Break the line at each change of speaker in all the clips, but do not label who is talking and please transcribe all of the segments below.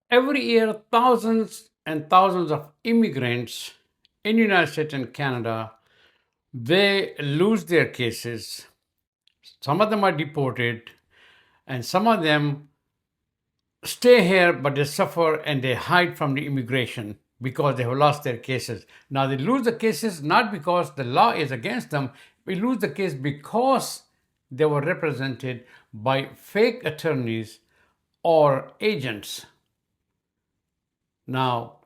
Every year, thousands and thousands of immigrants in the United States and Canada, they lose their cases. Some of them are deported, and some of them stay here, but they suffer and they hide from the immigration because they have lost their cases. Now, they lose the cases not because the law is against them, we lose the case because they were represented by fake attorneys or agents. Now,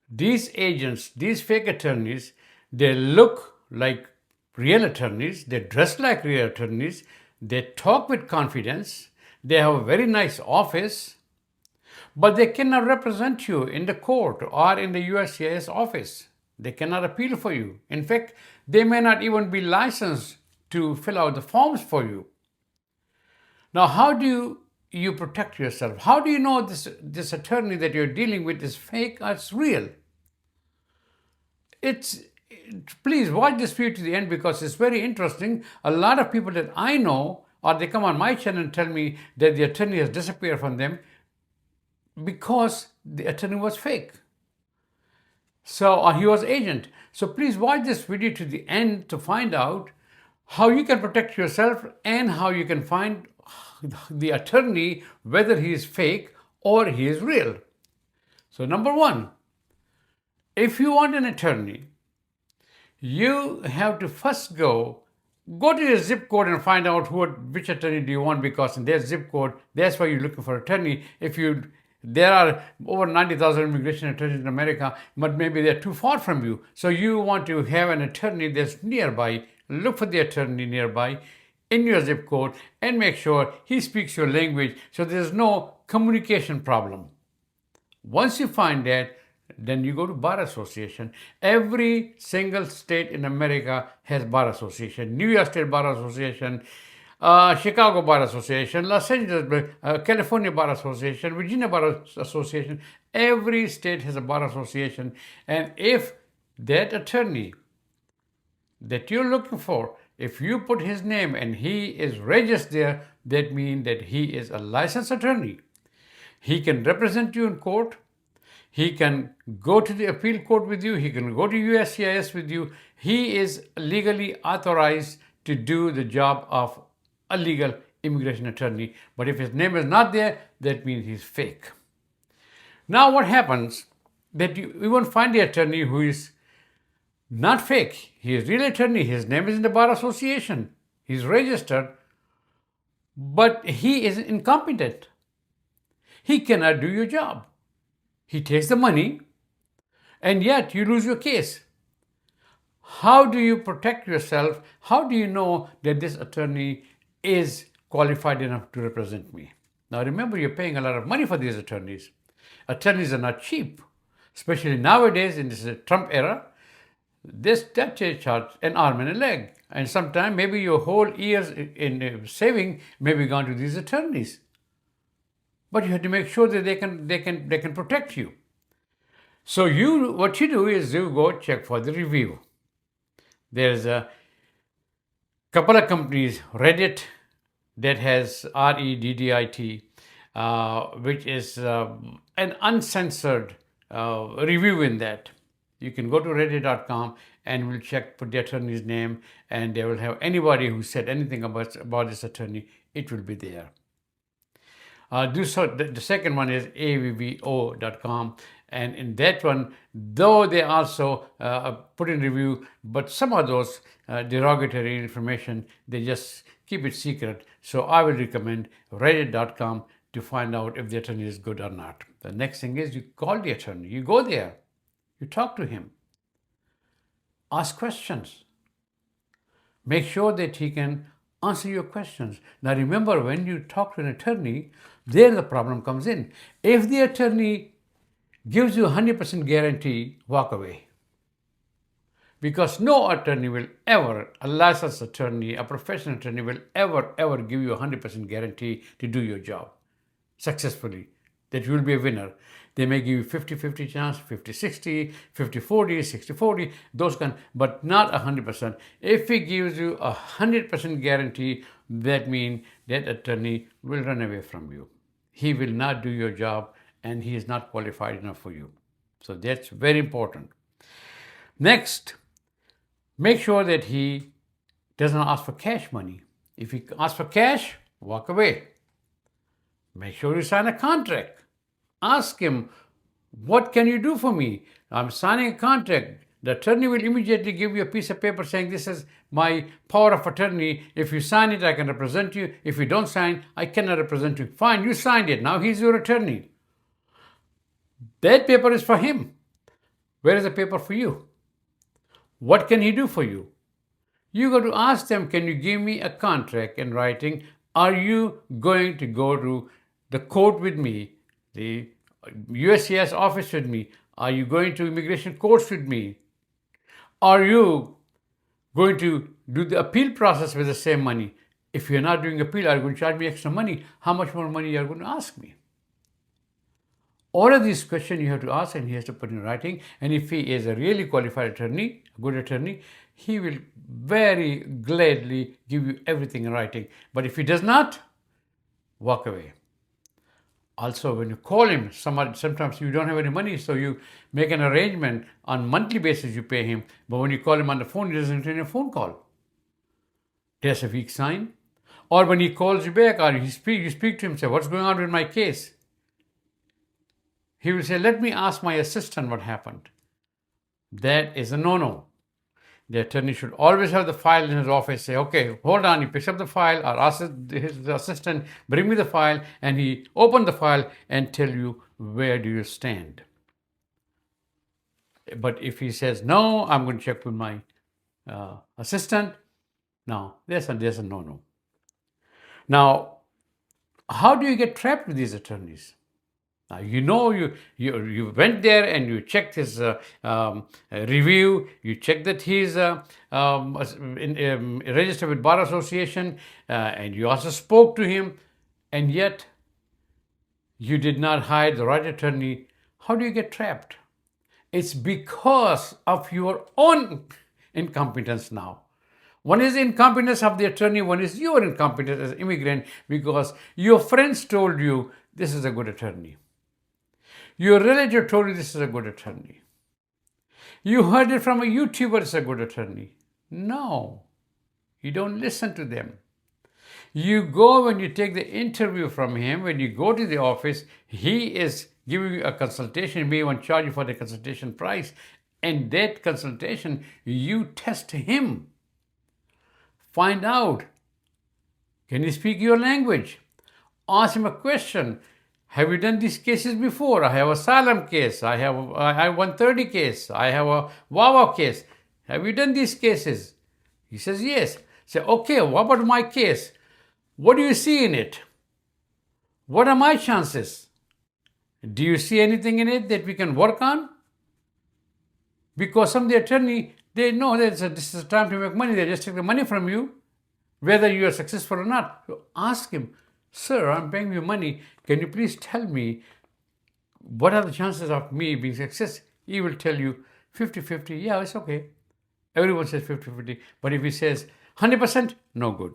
these agents, these fake attorneys, they look like real attorneys, they dress like real attorneys, they talk with confidence, they have a very nice office, but they cannot represent you in the court or in the USCIS office. They cannot appeal for you. In fact, they may not even be licensed to fill out the forms for you. Now, how do you protect yourself? How do you know this attorney that you're dealing with is fake or it's real? It's Please watch this video to the end because it's very interesting. A lot of people that I know, or they come on my channel and tell me that the attorney has disappeared from them because the attorney was fake. So, or he was agent. So please watch this video to the end to find out how you can protect yourself and how you can find the attorney, whether he is fake or he is real. So number one, if you want an attorney, you have to first go to your zip code and find out which attorney do you want, because in their zip code, that's why you're looking for attorney. There are over 90,000 immigration attorneys in America, but maybe they're too far from you. So you want to have an attorney that's nearby. Look for the attorney nearby in your zip code and make sure he speaks your language so there's no communication problem. Once you find that, then you go to Bar Association. Every single state in America has Bar Association. New York State Bar Association, Chicago Bar Association, Los Angeles, California Bar Association, Virginia Bar Association. Every state has a Bar Association. And if that attorney that you're looking for, if you put his name and he is registered there, that means that he is a licensed attorney. He can represent you in court. He can go to the appeal court with you. He can go to USCIS with you. He is legally authorized to do the job of a legal immigration attorney. But if his name is not there, that means he's fake. Now what happens that you won't find the attorney who is not fake. He is real attorney. His name is in the Bar Association. He's registered, but he is incompetent. He cannot do your job. He takes the money, and yet you lose your case. How do you protect yourself? How do you know that this attorney is qualified enough to represent me? Now remember, you're paying a lot of money for these attorneys. Attorneys are not cheap, especially nowadays in this Trump era. That charge an arm and a leg, and sometimes maybe your whole years in saving may be gone to these attorneys. But you have to make sure that they can protect you. So what you do is you go check for the review. There's a couple of companies, Reddit, that has Reddit, which is an uncensored review in that. You can go to reddit.com and we'll check for the attorney's name, and they will have anybody who said anything about this attorney, it will be there. The second one is avvo.com, and in that one, though they also put in review, but some of those derogatory information, they just keep it secret. So I will recommend reddit.com to find out if the attorney is good or not. The next thing is you call the attorney, you go there, you talk to him, ask questions, make sure that he can answer your questions. Now remember, when you talk to an attorney, there the problem comes in. If the attorney gives you 100% guarantee, walk away. Because no attorney will ever, a licensed attorney, a professional attorney will ever give you a 100% guarantee to do your job successfully, that you will be a winner. They may give you 50-50 chance, 50-60, 50-40, 60-40, those kind, but not 100%. If he gives you a 100% guarantee, that means that attorney will run away from you. He will not do your job and he is not qualified enough for you. So that's very important. Next, make sure that he doesn't ask for cash money. If he asks for cash, walk away. Make sure you sign a contract. Ask him, what can you do for me? I'm signing a contract. The attorney will immediately give you a piece of paper saying, this is my power of attorney. If you sign it, I can represent you. If you don't sign, I cannot represent you. Fine, you signed it. Now he's your attorney. That paper is for him. Where is the paper for you? What can he do for you? You got to ask them, can you give me a contract in writing? Are you going to go to the court with me, the USCIS office with me? Are you going to immigration courts with me? Are you going to do the appeal process with the same money? If you're not doing appeal, are you going to charge me extra money? How much more money are you going to ask me? All of these questions you have to ask, and he has to put in writing. And if he is a really qualified attorney, a good attorney, he will very gladly give you everything in writing. But if he does not, walk away. Also, when you call him, sometimes you don't have any money, so you make an arrangement on monthly basis, you pay him. But when you call him on the phone, he doesn't return a phone call. That's a weak sign. Or when he calls you back, or you speak to him, say, what's going on with my case? He will say, let me ask my assistant what happened. That is a no-no. The attorney should always have the file in his office, say, okay, hold on. He picks up the file or asks his assistant, bring me the file, and he opens the file and tell you where do you stand. But if he says, no, I'm going to check with my assistant, no, there's a no-no. Now, how do you get trapped with these attorneys? Now, you went there and you checked his review, you checked that he's registered with Bar Association, and you also spoke to him, and yet you did not hire the right attorney. How do you get trapped? It's because of your own incompetence now. One is incompetence of the attorney, one is your incompetence as an immigrant because your friends told you this is a good attorney. Your relative told you this is a good attorney. You heard it from a YouTuber, it's a good attorney. No, you don't listen to them. You go when you take the interview from him, when you go to the office, he is giving you a consultation, he may even charge you for the consultation price. And that consultation, you test him. Find out, can he speak your language? Ask him a question. Have you done these cases before? I have asylum case. I have 130 case. I have a Wawa case. Have you done these cases? He says, yes. Say, okay, what about my case? What do you see in it? What are my chances? Do you see anything in it that we can work on? Because some of the attorney, they know that this is a time to make money. They just take the money from you, whether you are successful or not. So ask him, sir, I'm paying you money. Can you please tell me what are the chances of me being successful? He will tell you 50-50. Yeah, it's okay. Everyone says 50-50. But if he says 100%, no good.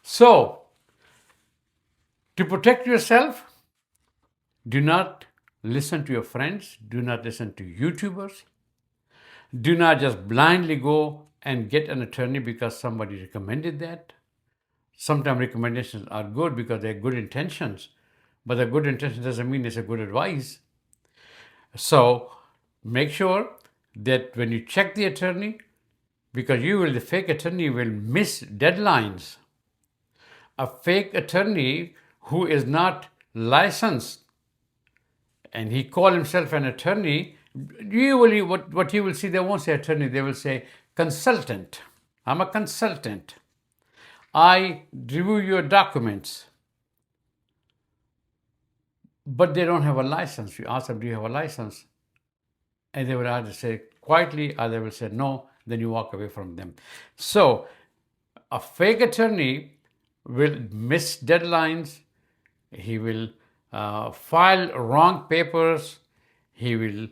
So, to protect yourself, do not listen to your friends. Do not listen to YouTubers. Do not just blindly go and get an attorney because somebody recommended that. Sometimes recommendations are good because they're good intentions, but the good intention doesn't mean it's a good advice. So make sure that when you check the attorney, because the fake attorney will miss deadlines. A fake attorney who is not licensed and he calls himself an attorney, usually what you will see, they won't say attorney, they will say consultant. I'm a consultant. I review your documents. But they don't have a license. You ask them, do you have a license? And they will either say quietly or they will say no, then you walk away from them. So a fake attorney will miss deadlines. He will file wrong papers. He will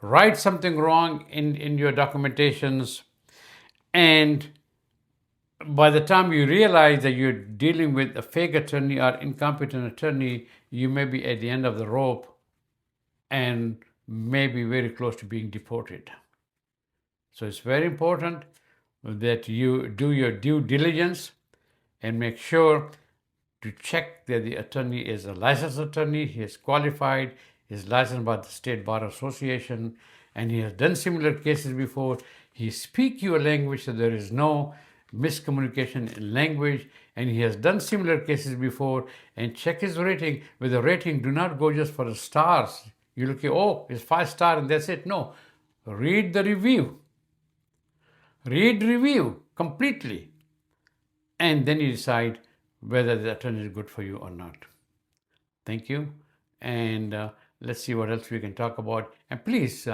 write something wrong in your documentations. And by the time you realize that you're dealing with a fake attorney or incompetent attorney, you may be at the end of the rope and may be very close to being deported. So it's very important that you do your due diligence and make sure to check that the attorney is a licensed attorney, he is qualified, he is licensed by the State Bar Association, and he has done similar cases before. He speaks your language, so there is no miscommunication in language, and he has done similar cases before. And check his rating. With the rating, do not go just for the stars. You look at, oh, it's 5 star and that's it. No, read the review. Read review completely, and then you decide whether the attorney is good for you or not. Thank you, and let's see what else we can talk about. And please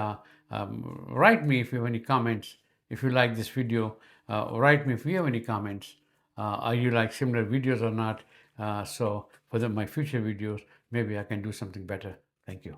write me if you have any comments. If you like this video, write me if you have any comments. Are you like similar videos or not? So for my future videos, maybe I can do something better. Thank you.